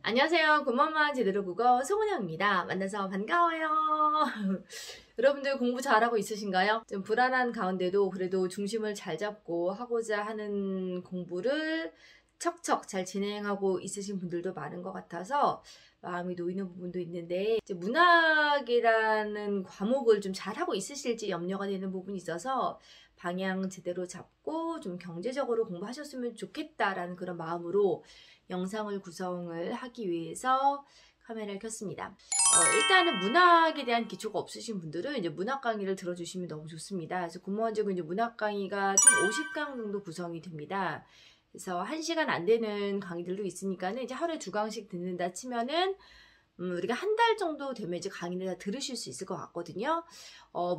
안녕하세요. 굿맘마 제대로 국어 송은영입니다. 만나서 반가워요. 여러분들 공부 잘하고 있으신가요? 좀 불안한 가운데도 그래도 중심을 잘 잡고 하고자 하는 공부를 척척 잘 진행하고 있으신 분들도 많은 것 같아서 마음이 놓이는 부분도 있는데, 이제 문학이라는 과목을 좀 잘하고 있으실지 염려가 되는 부분이 있어서 방향 제대로 잡고 좀 경제적으로 공부하셨으면 좋겠다라는 그런 마음으로 영상을 구성을 하기 위해서 카메라를 켰습니다. 일단은 문학에 대한 기초가 없으신 분들은 이제 문학 강의를 들어주시면 너무 좋습니다. 그래서 군무원적은 이제 문학 강의가 총 50강 정도 구성이 됩니다. 그래서 1시간 안 되는 강의들도 있으니까는 이제 하루에 2강씩 듣는다 치면은 우리가 한 달 정도 되면 이제 강의를 다 들으실 수 있을 것 같거든요.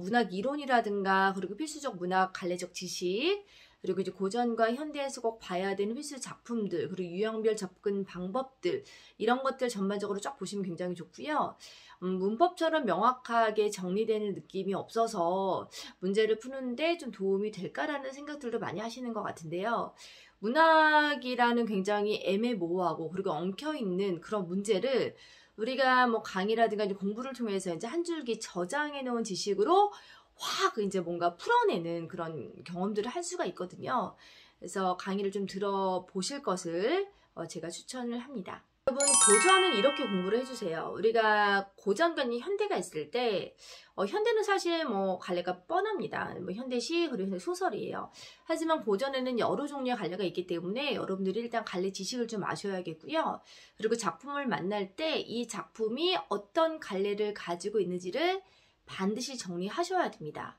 문학 이론이라든가 그리고 필수적 문학 갈래적 지식, 그리고 이제 고전과 현대에서 꼭 봐야 되는 필수 작품들, 그리고 유형별 접근 방법들, 이런 것들 전반적으로 쫙 보시면 굉장히 좋고요. 문법처럼 명확하게 정리되는 느낌이 없어서 문제를 푸는데 좀 도움이 될까라는 생각들도 많이 하시는 것 같은데요. 문학이라는 굉장히 애매모호하고 그리고 엉켜있는 그런 문제를 우리가 뭐 강의라든가 이제 공부를 통해서 이제 한 줄기 저장해 놓은 지식으로 확 이제 뭔가 풀어내는 그런 경험들을 할 수가 있거든요. 그래서 강의를 좀 들어보실 것을 제가 추천을 합니다. 여러분, 고전은 이렇게 공부를 해주세요. 우리가 고전과 현대가 있을 때 현대는 사실 뭐 갈래가 뻔합니다. 뭐 현대시 그리고 현대 소설이에요. 하지만 고전에는 여러 종류의 갈래가 있기 때문에 여러분들이 일단 갈래 지식을 좀 아셔야겠고요. 그리고 작품을 만날 때 이 작품이 어떤 갈래를 가지고 있는지를 반드시 정리하셔야 됩니다.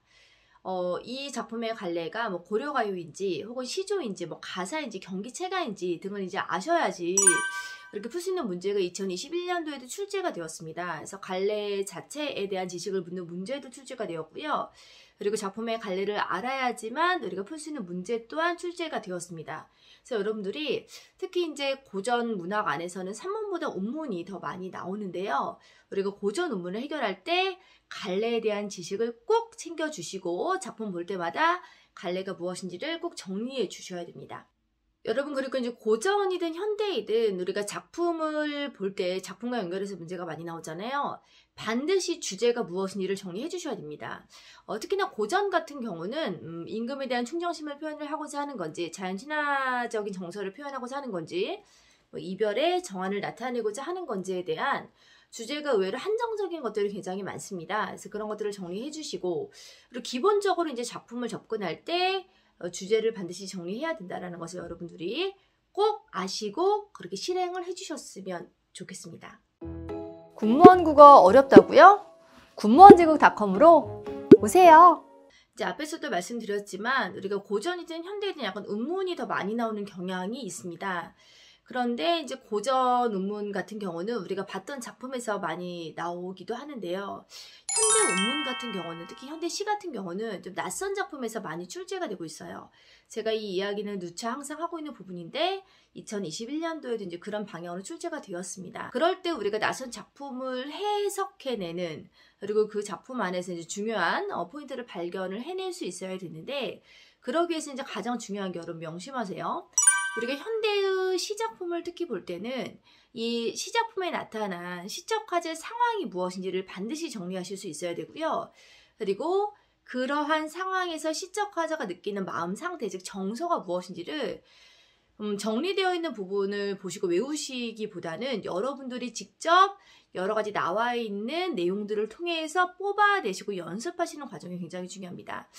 이 작품의 갈래가 뭐 고려가요인지 혹은 시조인지 뭐 가사인지 경기체가인지 등을 이제 아셔야지 이렇게 풀 수 있는 문제가 2021년도에도 출제가 되었습니다. 그래서 갈래 자체에 대한 지식을 묻는 문제도 출제가 되었고요. 그리고 작품의 갈래를 알아야지만 우리가 풀 수 있는 문제 또한 출제가 되었습니다. 그래서 여러분들이 특히 이제 고전 문학 안에서는 산문보다 운문이 더 많이 나오는데요. 그리고 고전 운문을 해결할 때 갈래에 대한 지식을 꼭 챙겨주시고 작품 볼 때마다 갈래가 무엇인지를 꼭 정리해 주셔야 됩니다. 여러분, 그리고 이제 고전이든 현대이든 우리가 작품을 볼 때 작품과 연결해서 문제가 많이 나오잖아요. 반드시 주제가 무엇인지를 정리해 주셔야 됩니다. 특히나 고전 같은 경우는 임금에 대한 충정심을 표현을 하고자 하는 건지, 자연 친화적인 정서를 표현하고자 하는 건지, 뭐 이별의 정환을 나타내고자 하는 건지에 대한 주제가 의외로 한정적인 것들이 굉장히 많습니다. 그래서 그런 것들을 정리해 주시고, 그리고 기본적으로 이제 작품을 접근할 때 주제를 반드시 정리해야 된다는 것을 여러분들이 꼭 아시고 그렇게 실행을 해주셨으면 좋겠습니다. 군무원 국어 어렵다고요? 군무원제국닷컴으로 오세요. 이제 앞에서도 말씀드렸지만 우리가 고전이든 현대이든 약간 운문이 더 많이 나오는 경향이 있습니다. 그런데 이제 고전 운문 같은 경우는 우리가 봤던 작품에서 많이 나오기도 하는데요. 현대 운문 같은 경우는, 특히 현대시 같은 경우는 좀 낯선 작품에서 많이 출제가 되고 있어요. 제가 이 이야기는 누차 항상 하고 있는 부분인데 2021년도에도 이제 그런 방향으로 출제가 되었습니다. 그럴 때 우리가 낯선 작품을 해석해내는, 그리고 그 작품 안에서 이제 중요한 포인트를 발견을 해낼 수 있어야 되는데, 그러기 위해서 이제 가장 중요한 게 여러분 명심하세요. 우리가 현대의 시작품을 특히 볼 때는 이 시작품에 나타난 시적 화제 상황이 무엇인지를 반드시 정리하실 수 있어야 되고요. 그리고 그러한 상황에서 시적 화자가 느끼는 마음 상태, 즉 정서가 무엇인지를 정리되어 있는 부분을 보시고 외우시기보다는 여러분들이 직접 여러 가지 나와 있는 내용들을 통해서 뽑아내시고 연습하시는 과정이 굉장히 중요합니다.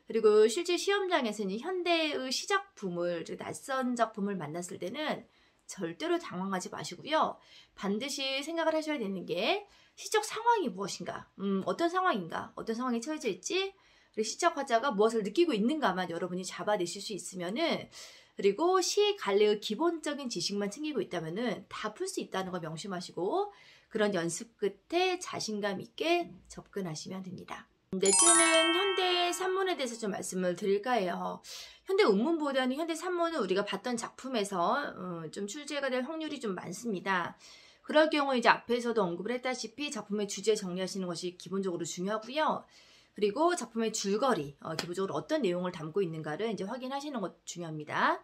그리고 실제 시험장에서는 현대의 시작품을, 낯선 작품을 만났을 때는 절대로 당황하지 마시고요. 반드시 생각을 하셔야 되는 게 시적 상황이 무엇인가, 어떤 상황인가, 어떤 상황에 처해져 있지, 그리고 시적 화자가 무엇을 느끼고 있는가만 여러분이 잡아내실 수 있으면은, 그리고 시 갈래의 기본적인 지식만 챙기고 있다면은 다 풀 수 있다는 걸 명심하시고 그런 연습 끝에 자신감 있게 접근하시면 됩니다. 넷째는 현대 산문에 대해서 좀 말씀을 드릴까 해요. 현대 운문보다는 현대 산문은 우리가 봤던 작품에서 좀 출제가 될 확률이 좀 많습니다. 그럴 경우 이제 앞에서도 언급을 했다시피 작품의 주제 정리하시는 것이 기본적으로 중요하고요. 그리고 작품의 줄거리, 기본적으로 어떤 내용을 담고 있는가를 이제 확인하시는 것 중요합니다.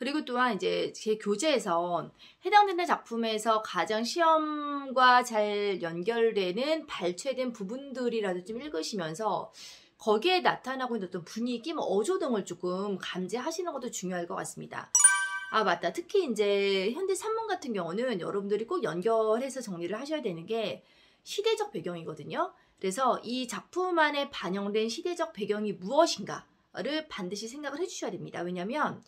그리고 또한 이제 제 교재에서 해당되는 작품에서 가장 시험과 잘 연결되는 발췌된 부분들이라도 좀 읽으시면서 거기에 나타나고 있는 어떤 분위기, 뭐 어조 등을 조금 감지하시는 것도 중요할 것 같습니다. 아, 맞다. 특히 이제 현대 산문 같은 경우는 여러분들이 꼭 연결해서 정리를 하셔야 되는 게 시대적 배경이거든요. 그래서 이 작품 안에 반영된 시대적 배경이 무엇인가를 반드시 생각을 해주셔야 됩니다. 왜냐하면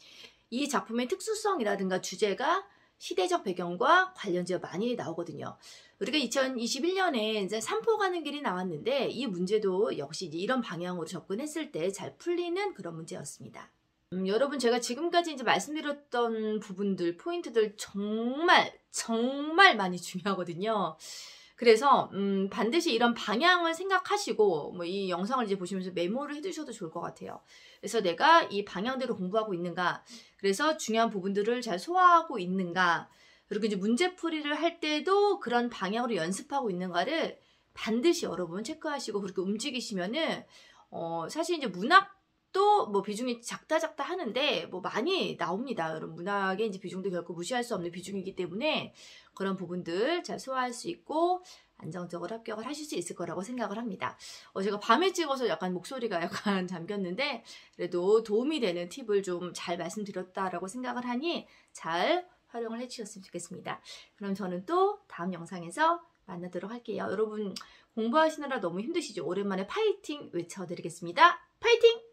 이 작품의 특수성이라든가 주제가 시대적 배경과 관련지가 많이 나오거든요. 우리가 2021년에 이제 산포 가는 길이 나왔는데 이 문제도 역시 이런 방향으로 접근했을 때 잘 풀리는 그런 문제였습니다. 여러분, 제가 지금까지 이제 말씀드렸던 부분들, 포인트들 정말 많이 중요하거든요. 그래서 반드시 이런 방향을 생각하시고 뭐 이 영상을 이제 보시면서 메모를 해두셔도 좋을 것 같아요. 그래서 내가 이 방향대로 공부하고 있는가, 그래서 중요한 부분들을 잘 소화하고 있는가, 그리고 이제 문제풀이를 할 때도 그런 방향으로 연습하고 있는가를 반드시 여러분 체크하시고 그렇게 움직이시면은 사실 이제 문학도 뭐 비중이 작다 하는데 뭐 많이 나옵니다. 여러분, 문학의 이제 비중도 결코 무시할 수 없는 비중이기 때문에 그런 부분들 잘 소화할 수 있고 안정적으로 합격을 하실 수 있을 거라고 생각을 합니다. 제가 밤에 찍어서 약간 목소리가 약간 잠겼는데 그래도 도움이 되는 팁을 좀 잘 말씀드렸다라고 생각을 하니 잘 활용을 해주셨으면 좋겠습니다. 그럼 저는 또 다음 영상에서 만나도록 할게요. 여러분, 공부하시느라 너무 힘드시죠? 오랜만에 파이팅 외쳐드리겠습니다. 파이팅!